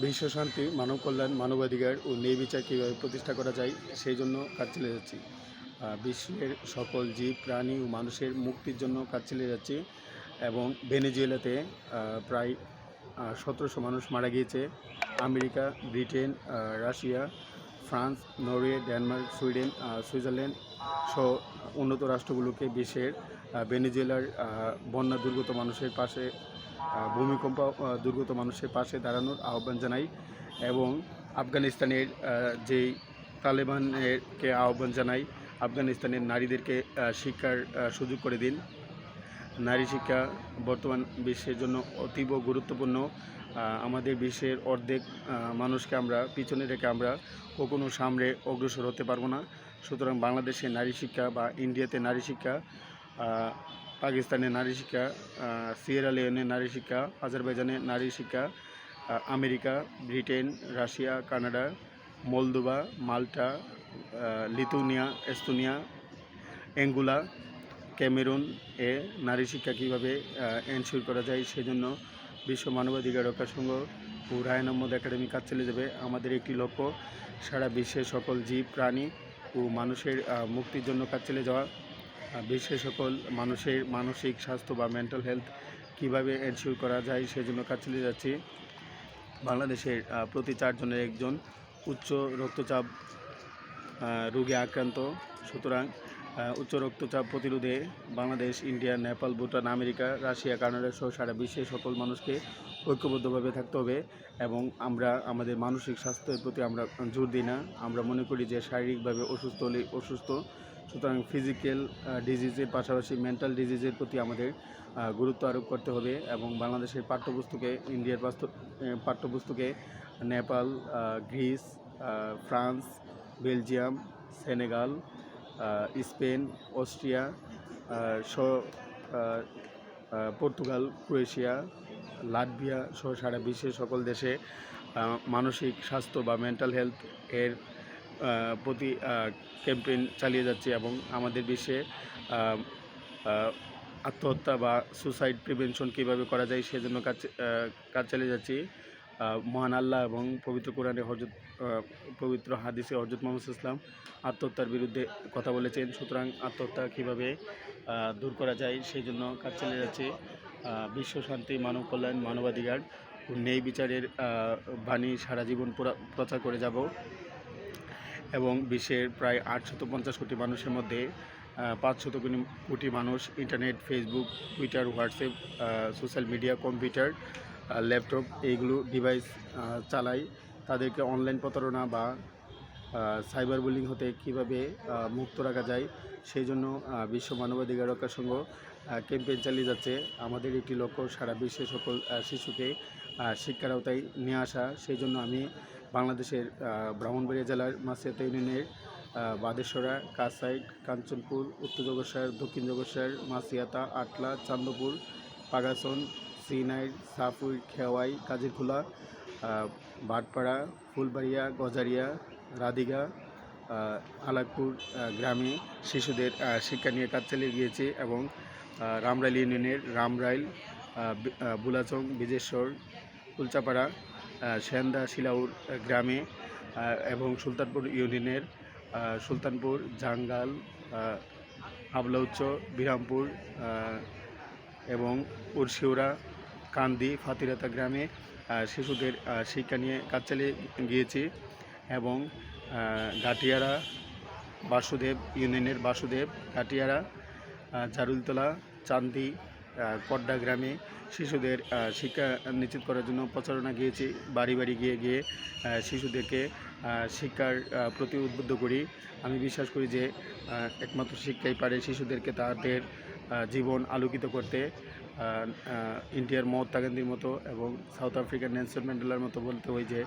বিশ্ব শান্তি, মানব কল্যাণ, মানবাধিকার ও ন্যায় বিচার কীভাবে প্রতিষ্ঠা করা যায় সেই জন্য কাজ চালিয়ে যাচ্ছি। বিশ্বের সকল জীব, প্রাণী ও মানুষের মুক্তির জন্য কাজ চালিয়ে যাচ্ছি। এবং ভেনেজুয়েলাতে প্রায় 1700 মানুষ মারা গিয়েছে। America, Britain, Russia, France, Norway, Denmark, Sweden, Switzerland সহ উন্নত রাষ্ট্রগুলোকে বিশ্বের ভেনেজুয়েলার বন্যা দুর্গত মানুষের পাশে, ভূমিকম্প দুর্গত মানুষের পাশে দাঁড়ানোর আহ্বান জানাই। এবং আফগানিস্তানের যেই তালেবানকে আহ্বান জানাই, আফগানিস্তানের নারীদেরকে শিক্ষার সুযোগ করে দিন। নারী শিক্ষা বর্তমান বিশ্বের জন্য অতীব গুরুত্বপূর্ণ। আমাদের বিশ্বের অর্ধেক মানুষকে আমরা পিছনে রেখে আমরা কখনো সামনে অগ্রসর হতে পারবো না। সুতরাং বাংলাদেশে নারী শিক্ষা বা ইন্ডিয়াতে নারী শিক্ষা, পাকিস্তানে নারী শিক্ষা, সিয়েরা লিওনে নারী শিক্ষা, আজারবাইজানে নারী শিক্ষা, America, Britain, Russia, Canada, Moldova, Malta, Lithuania, Estonia, Angola, Cameroon নারী শিক্ষা কীভাবে এনশিওর করা যায় সেজন্য বিশ্ব মানবাধিকার রক্ষা সংঘ ও রায়ন আহমদ একাডেমি কাজ চালিয়ে যাবে। আমাদের একটি লক্ষ্য সারা বিশ্বের সকল জীব, প্রাণী ও মানুষের মুক্তির জন্য কাজ চালিয়ে যাওয়া। বিশ্বের সকল মানুষের মানসিক স্বাস্থ্য বা মেন্টাল হেলথ কীভাবে এনশিওর করা যায় সেজন্য কাজ চালিয়ে যাচ্ছি। বাংলাদেশের প্রতি 4 জনের একজন উচ্চ রক্তচাপ রোগে আক্রান্ত। সুতরাং উচ্চ রক্তচাপ প্রতিরোধে Bangladesh, India, Nepal, Bhutan, America, Russia, Canada সহ সারা বিশ্বের সকল মানুষকে ঐক্যবদ্ধভাবে থাকতে হবে। এবং আমরা আমাদের মানসিক স্বাস্থ্যের প্রতি আমরা জোর দিই না। আমরা মনে করি যে শারীরিকভাবে অসুস্থ হলেই অসুস্থ। সুতরাং ফিজিক্যাল ডিজিজের পাশাপাশি মেন্টাল ডিজিজের প্রতি আমাদের গুরুত্ব আরোপ করতে হবে। এবং বাংলাদেশের পাঠ্যপুস্তকে, ইন্ডিয়ার পাঠ্যপুস্তকে Nepal, Greece, France, Belgium, Senegal, Spain, Austria, Portugal, Croatia, Latvia সহ সারা বিশ্বের সকল দেশে মানসিক স্বাস্থ্য বা মেন্টাল হেলথ এর প্রতি ক্যাম্পেইন চালিয়ে যাচ্ছে। এবং আমাদের বিশ্বে আত্মহত্যা বা সুসাইড প্রিভেনশন কীভাবে করা যায় সেজন্য কাজ চালিয়ে যাচ্ছি। মহান আল্লাহ এবং পবিত্র কোরআনে পবিত্র হাদিসে হযরত মুহাম্মদ ইসলাম আত্মহত্যার বিরুদ্ধে কথা বলেছেন। সুতরাং আত্মহত্যা কীভাবে দূর করা যায় সেই জন্য কাজ চালিয়ে যাচ্ছে। বিশ্ব শান্তি, মানব কল্যাণ, মানবাধিকার ও ন্যায় বিচারের বাণী সারা জীবন প্রচার করে যাব। এবং বিশ্বের প্রায় 850 কোটি মানুষের মধ্যে 500 কোটি মানুষ internet, Facebook, Twitter, WhatsApp, social media, computer, laptop এইগুলো ডিভাইস চালায়। তাদেরকে অনলাইন প্রতারণা বা সাইবার বুলিং হতে কীভাবে মুক্ত রাখা যায় সেই জন্য বিশ্ব মানবাধিকার রক্ষা সংঘ ক্যাম্পেইন চালিয়ে যাচ্ছে। আমাদের একটি লক্ষ্য সারা বিশ্বের সকল শিশুকে শিক্ষার আওতায় নিয়ে আসা। সেই জন্য আমি বাংলাদেশের ব্রাহ্মণবাড়িয়া জেলার মাসিয়াতা ইউনিয়নের বাদেশ্বরা, কাসাইট, কাঞ্চনপুর, উত্তর জগৎসার, দক্ষিণ জগৎসার, মাসিয়াতা, আটলা, চান্দপুর, পাগাসন, শ্রীনাইর, সাফুই, খেওয়াই, কাজিরখোলা, ভাটপাড়া, ফুলবাড়িয়া, গজারিয়া, রাধিগা, আলাকপুর গ্রামে শিশুদের শিক্ষা নিয়ে কাজ চালিয়ে গিয়েছে। এবং রামরাইল ইউনিয়নের রামরাইল, বুলাচং, বিজেশ্বর, কুলচাপাড়া, সেন্দা, শিলাউর গ্রামে এবং সুলতানপুর ইউনিয়নের সুলতানপুর, জাঙ্গাল, হাবলাউচ্চ, বিরামপুর এবং উরশিউরা, কান্দি, ফাতিরাতা গ্রামে শিশুদের শিক্ষা নিয়ে কাজ চালিয়ে গিয়েছি। এবং গাটিয়ারা, বাসুদেব ইউনিয়নের বাসুদেব, গাটিয়ারা, জারুলতলা, চান্দি, কড্ডা গ্রামে শিশুদের শিক্ষা নিশ্চিত করার জন্য প্রচারণা গিয়েছি। বাড়ি বাড়ি গিয়ে শিশুদেরকে শিক্ষার প্রতি উদ্বুদ্ধ করি। আমি বিশ্বাস করি যে একমাত্র শিক্ষাই পারে শিশুদেরকে তাদের জীবন আলোকিত করতে। ইন্ডিয়ার মহাত্মা গান্ধীর মতো এবং সাউথ আফ্রিকার নেলসন ম্যান্ডেলার মতো বলতে হয় যে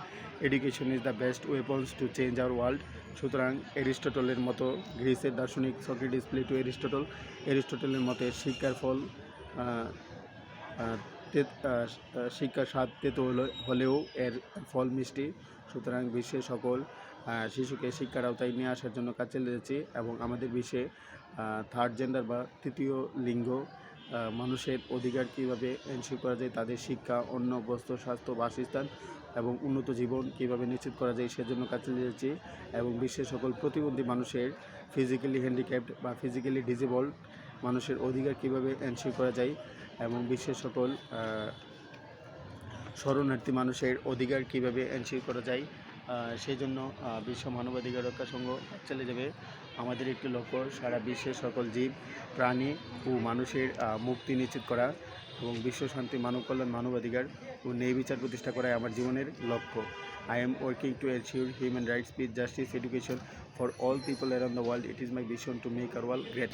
education is the best weapons to change our world. সুতরাং এরিস্টটলের মতো, গ্রিসের দার্শনিক সক্রেটিস, প্লেটো, এরিস্টটলের মতে শিক্ষার ফল শিক্ষার স্বাদ তেতো হলেও এর ফল মিষ্টি। সুতরাং বিশ্বের সকল শিশুকে শিক্ষার আওতায় নিয়ে আসার জন্য কাজ চালিয়ে যাচ্ছি। এবং আমাদের বিশ্বে থার্ড জেন্ডার বা তৃতীয় লিঙ্গ মানুষের অধিকার কীভাবে এনশিওর করা যায়, তাদের শিক্ষা, অন্ন, বস্ত্র, স্বাস্থ্য, বাসস্থান এবং উন্নত জীবন কীভাবে নিশ্চিত করা যায় সেজন্য কাজ চালিয়ে যাচ্ছি এবং বিশ্বের সকল প্রতিবন্ধী মানুষের ফিজিক্যালি হ্যান্ডিক্যাপড বা ফিজিক্যালি ডিসেবল মানুষের অধিকার কীভাবে এনশিওর করা যায় এবং বিশ্বের সকল শরণার্থী মানুষের অধিকার কীভাবে এনশিওর করা যায় সেই জন্য বিশ্ব মানবাধিকার রক্ষা সংঘ চালিয়ে যাবে। আমাদের একটি লক্ষ্য সারা বিশ্বের সকল জীব প্রাণী ও মানুষের মুক্তি নিশ্চিত করা এবং বিশ্ব শান্তি, মানব কল্যাণ, মানবাধিকার ও ন্যায় বিচার প্রতিষ্ঠা করাই আমার জীবনের লক্ষ্য। I am working to ensure human rights, peace, justice, education for all people around the world. It is my vision to make our world great.